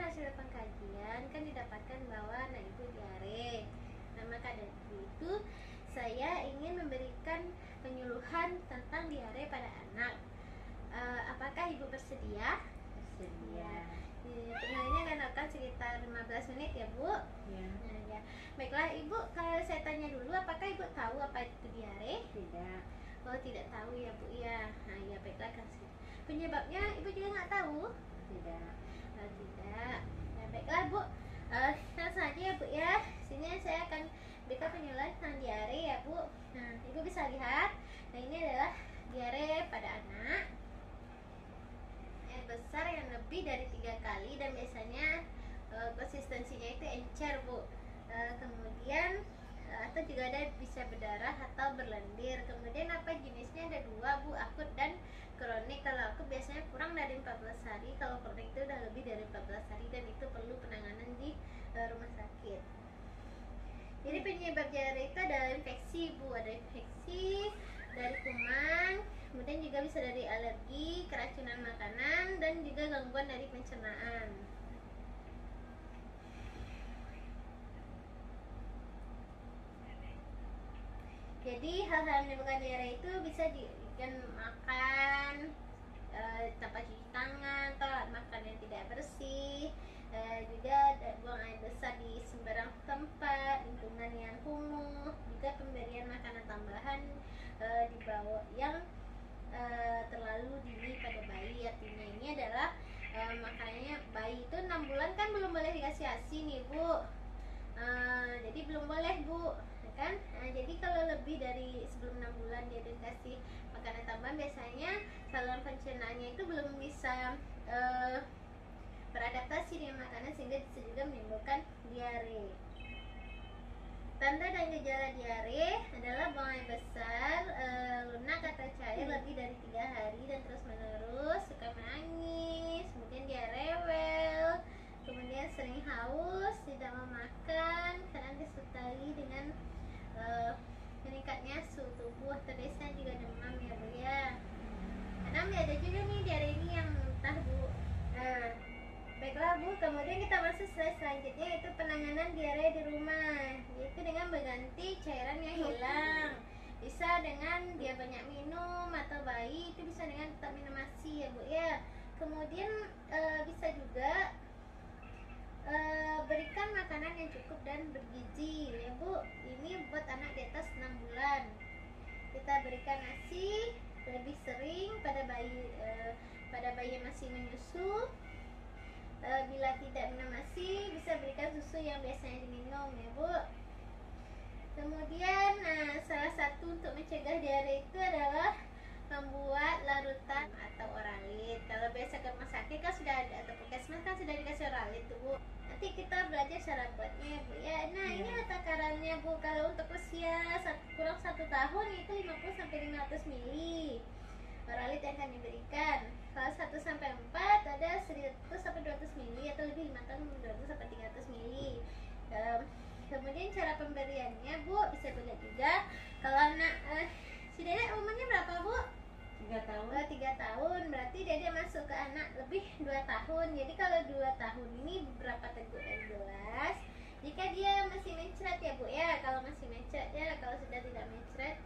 hasil pengkajian kan didapatkan bahwa anak ibu diare. Nah, maka dari itu saya ingin memberikan penyuluhan tentang diare pada anak. Apakah ibu bersedia? Bersedia. Penyuluhannya akan akan sekitar 15 menit ya Bu. Ya. Nah, ya. Baiklah ibu, kalau saya tanya dulu, apakah ibu tahu apa itu diare? Tidak. Oh, tidak tahu ya Bu ya. Nah ya, baiklah kasih. Penyebabnya ibu juga nggak tahu? Tidak. Tidak. Nah, baiklah Bu. Langsung aja ya Bu ya. Sini saya akan berikan penyuluhan tentang diare ya Bu. Nah, ibu bisa lihat. Nah, ini adalah diare pada anak. Yang besar yang lebih dari 3 kali dan biasanya konsistensinya itu encer Bu. Kemudian atau juga ada bisa berdarah atau berlendir. Kemudian apa jenisnya, ada 2 Bu, akut dan kronik. Kalau akut biasanya kurang dari 14 hari, kalau kronik itu udah lebih dari 14 hari dan itu perlu penanganan di rumah sakit. Jadi penyebab diare itu ada infeksi Bu, ada infeksi dari kuman, kemudian juga bisa dari alergi, keracunan makanan, dan juga gangguan dari pencernaan. Jadi hal-hal yang menyebabkan diare itu bisa makan tanpa cuci tangan, atau makan yang tidak bersih, juga buang air besar di sembarang tempat, lingkungan yang kumuh, juga pemberian makanan tambahan di bawah yang terlalu dini pada bayi. Artinya ini adalah makanannya bayi itu 6 bulan kan belum boleh dikasih ASI nih Bu. Jadi belum boleh Bu, kan? Jadi kalau lebih dari sebelum 6 bulan dia dikasih makanan tambahan, biasanya saluran pencernaannya itu belum bisa beradaptasi dengan makanan sehingga bisa juga menimbulkan diare. Tanda dan gejala diare adalah buang air besar, lunak atau cair lebih dari 3 hari dan terus menerus, suka menangis, kemudian dia rewel, kemudian sering haus, tidak mau makan, kadang disertai dengan meningkatnya suhu tubuh, atau biasanya juga demam ya Bu ya. Kadang ada juga nih diare ini yang muntah Bu. Baiklah Bu, kemudian kita masuk slide selanjutnya, yaitu penanganan diare di rumah, yaitu dengan mengganti cairan yang hilang. Bisa dengan dia banyak minum, atau bayi itu bisa dengan tetap minum ASI ya Bu ya. Kemudian bisa juga berikan makanan yang cukup dan bergizi ya Bu. Ini buat anak di atas 6 bulan. Kita berikan ASI lebih sering pada bayi yang masih menyusu. Bila tidak minum ASI, bisa berikan susu yang biasanya diminum ya Bu. Kemudian salah satu untuk mencegah diare itu adalah membuat larutan atau oralit. Kalau biasa ke rumah sakit kan sudah ada, atau puskesmas kan sudah dikasih oralit tuh Bu. Nanti kita belajar cara buatnya ya Bu ya. Nah ini takarannya Bu. Kalau untuk usia kurang 1 tahun itu 50-500 ml oralit yang kami berikan. Kalau 1-4 ada 100-200 ml, atau lebih 5 tahun 200-300 ml. Kemudian cara pemberiannya Bu, bisa dilihat juga. Kalau anak si Dedek umurnya berapa Bu? 3 tahun. 3 tahun, berarti Dedek masuk ke anak lebih 2 tahun. Jadi kalau 2 tahun ini berapa teguh dan jelas. Jika dia masih mencret ya Bu ya. Kalau masih mencret ya, kalau sudah tidak mencret,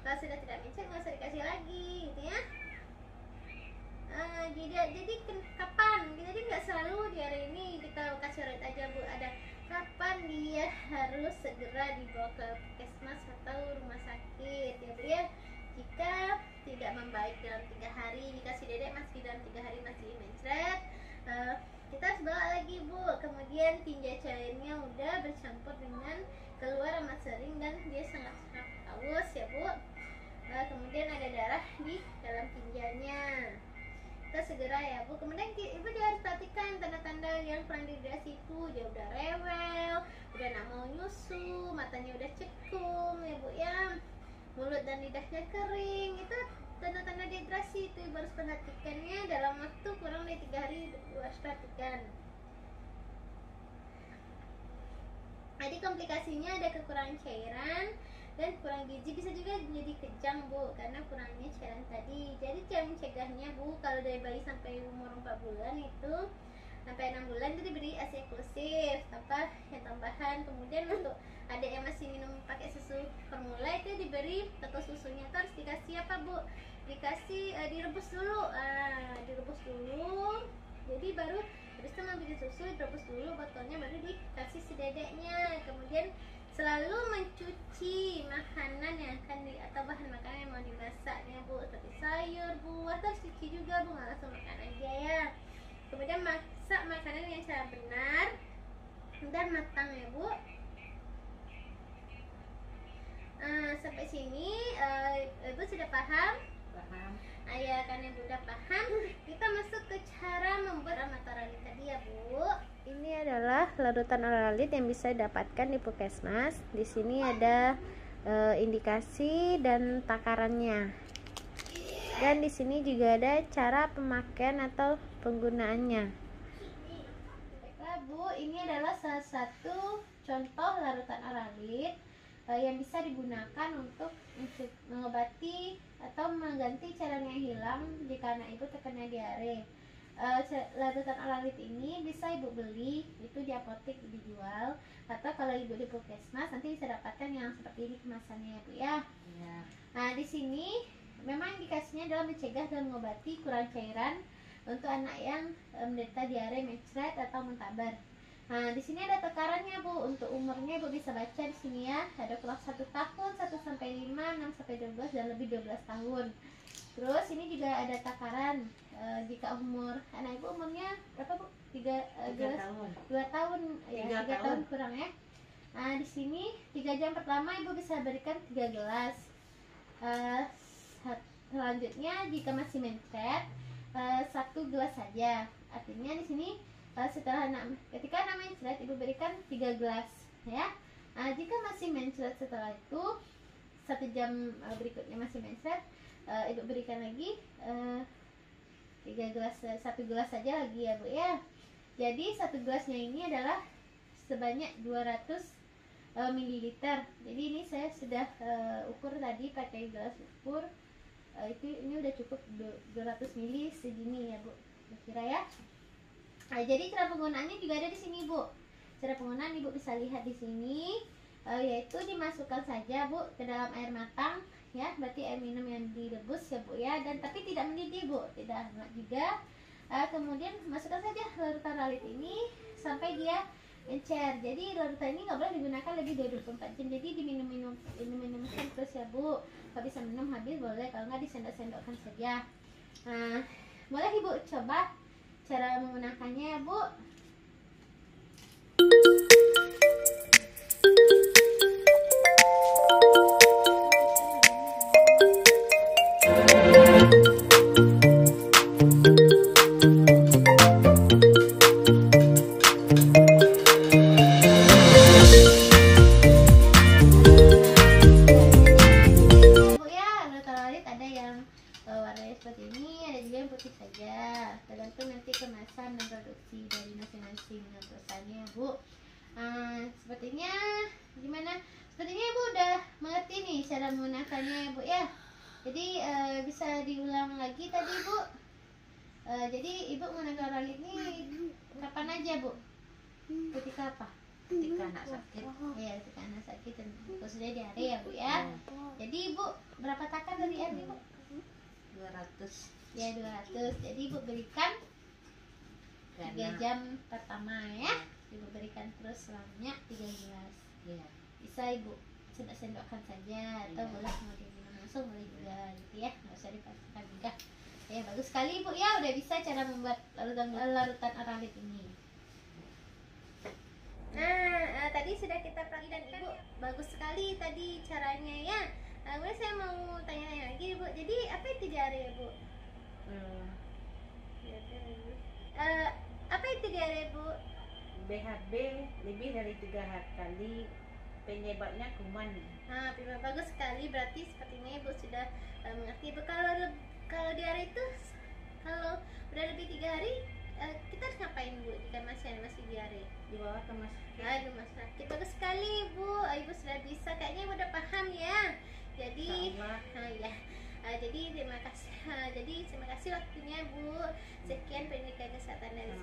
kalau sudah tidak mencret nggak usah dikasih lagi gitu ya. Jadi kapan? Jadi nggak selalu diare ini kita kasih orat aja Bu. Ada kapan dia harus segera dibawa ke puskesmas atau rumah sakit ya Bu ya. Jika tidak membaik dalam 3 hari, jika si Dedek masih dalam 3 hari masih mencret, kita harus bawa lagi Bu. Kemudian tinja cairnya udah bercampur dengan keluar amat sering dan dia sangat haus ya Bu. Kemudian ada darah di dalam tinjanya, kita segera ya Bu. Kemudian Ibu dia harus perhatikan tanda-tanda yang kurang dehidrasi itu. Dia udah rewel, udah nak mau nyusu, matanya udah cekung ya Bu ya, mulut dan lidahnya kering. Itu tanda-tanda dehidrasi itu Ibu harus perhatikannya dalam waktu kurang dari 3 hari. Ibu harus perhatikan. Jadi komplikasinya ada kekurangan cairan dan kurang gizi, bisa juga menjadi kejang Bu karena kurangnya cairan tadi. Jadi cara mencegahnya Bu, kalau dari bayi sampai umur 4 bulan itu sampai 6 bulan itu diberi ASI eksklusif tanpa yang tambahan. Kemudian untuk adik yang masih minum pakai susu formula itu diberi atau susunya itu harus dikasih apa Bu? Dikasih direbus dulu, direbus dulu. Jadi baru habis itu ngambil susu, direbus dulu botolnya, baru dikasih si dedeknya. Kemudian selalu mencuci makanan yang akan atau bahan makanan yang mau dimasaknya Bu, seperti sayur, buah, terus cuci juga Bu, nggak langsung makan aja ya. Kemudian masak makanan yang cara benar dan matang ya Bu. Sampai sini Ibu sudah paham? Paham. Ya, karena Ibu udah paham, kita masuk ke cara membuat amatoralit tadi ya Bu. Ini adalah larutan oralit yang bisa didapatkan di Puskesmas. Di sini ada indikasi dan takarannya. Dan di sini juga ada cara pemakaian atau penggunaannya. Baiklah Bu, ini adalah salah satu contoh larutan oralit yang bisa digunakan untuk mengobati atau mengganti cairan yang hilang jika anak Ibu terkena diare. Larutan oralit ini bisa Ibu beli itu di apotek dijual, atau kalau Ibu di Puskesmas nanti bisa dapatkan yang seperti ini kemasannya ya Bu ya. Ya. Nah, di sini memang indikasinya adalah mencegah dan mengobati kurang cairan untuk anak yang menderita diare, mencret atau muntaber. Nah, di sini ada takarannya Bu. Untuk umurnya Ibu bisa baca di sini ya. Ada kurang 1 tahun, 1 sampai 5, 6 sampai 12 dan lebih 12 tahun. Terus ini juga ada takaran jika umur anak Ibu umurnya berapa Bu? 3 tahun. 2 tahun ya, 3 tahun tahun kurang ya. Nah, di sini 3 jam pertama Ibu bisa berikan 3 gelas. Selanjutnya jika masih mencret 1 gelas saja. Artinya di sini ketika anak mencret Ibu berikan 3 gelas ya. Nah, jika masih mencret setelah itu 1 jam berikutnya masih mencret, Ibu berikan lagi 3 gelas, 1 gelas saja lagi ya Bu ya. Jadi 1 gelasnya ini adalah sebanyak 200 ml. Jadi ini saya sudah ukur tadi pakai gelas ukur. Ini udah cukup 200 ml segini ya Bu, kira ya. Nah, jadi cara penggunaannya juga ada di sini Bu. Cara penggunaan Ibu bisa lihat di sini, yaitu dimasukkan saja Bu ke dalam air matang ya, berarti air minum yang direbus ya Bu ya, dan tapi tidak mendidih Bu, tidak hangat juga. Kemudian masukkan saja larutan oralit ini sampai dia encer. Jadi larutan ini nggak boleh digunakan lebih dari 24 jam. Jadi diminum-minumkan terus ya Bu. Kalau bisa minum habis boleh, kalau nggak disendok-sendokkan saja. Nah, boleh Ibu coba cara menggunakannya ya Bu. Tergantung nanti kemasan dan produksi dari masing-masing perusahaannya Bu. Sepertinya gimana? Sepertinya Ibu udah mengerti nih cara menggunakannya ya Bu ya. Jadi bisa diulang lagi tadi Bu. Jadi Ibu menggunakan oralit ini kapan aja Bu? Ketika apa? Ketika anak sakit. Ya, ketika anak sakit dan khususnya diare ya Bu ya. Jadi Ibu berapa takar dari air Bu? 200. Ya, 200. Jadi Ibu berikan 3 jam pertama ya. Ibu berikan terus selamanya 3 gelas. Ya. Bisa Ibu sendok-sendokkan saja, atau boleh mau diminum langsung boleh juga gitu ya, nggak usah dipastikan juga. Ya, bagus sekali Ibu ya, udah bisa cara membuat larutan oralit ini. Nah, tadi sudah kita praktikkan Ibu, bagus sekali tadi caranya ya. Kemudian saya mau tanya lagi Bu, jadi apa itu diare ya Bu? Apa itu diare Bu? BHB lebih dari 3 kali, penyebabnya kuman. Nah, bagus sekali, berarti sepertinya Ibu sudah mengerti Bu. Kalau diare itu kalau udah lebih 3 hari kita harus ngapain Bu jika masih diare? Dibawa ke rumah sakit. Di rumah sakit. Bagus sekali Ibu, Ibu sudah bisa, kayaknya Ibu udah paham ya. Jadi ya. Jadi terima kasih waktunya Bu. Sekian pendidikan kesehatan dari